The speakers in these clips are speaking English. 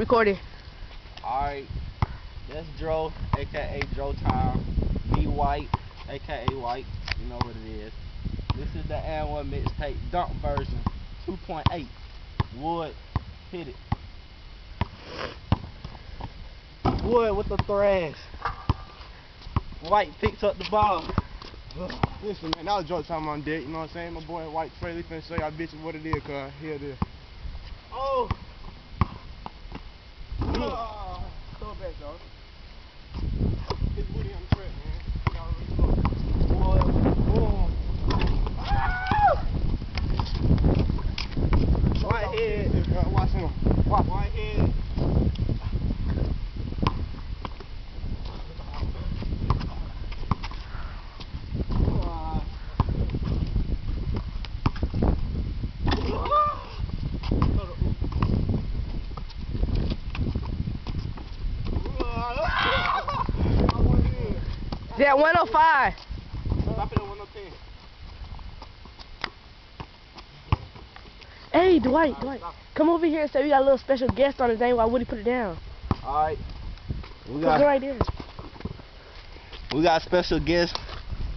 Recording. Alright, that's Dro, aka Dro Time. Me White, aka White. You know what it is. This is the And1 mixtape dump version 2.8. Wood, hit it. Wood with the thrash. White picks up the ball. Listen, man, that was Dro Time on deck, you know what I'm saying? My boy White Trey, finna show y'all bitches what it is, cuz here it is. Oh! Throw it back, dog. Hit Woody on the track, man. Y'all already know. White head. Watch him. Watch. White head. Yeah, 105. Stop it at 110. Hey, Dwight, come over here and say we got a little special guest on his name while Woody put it down. Alright. Put it right there. We got special guest,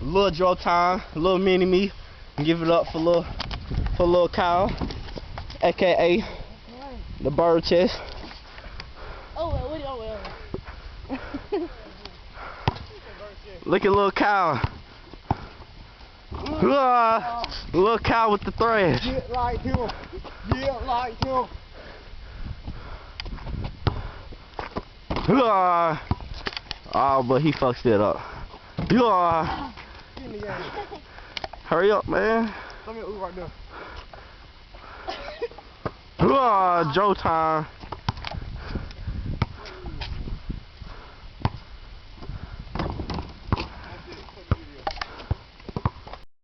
Lil Dro Time, Lil Mini Me. Give it up for Lil Kyle, aka the bird chest. Oh, well, Woody, oh, well. Look at Lil Kyle. Lil Kyle with the thrash. Get like him. Get like him. Oh, but he fucks it up. Get in the game. Hurry up, man. Let me ooh right there. Dro Time.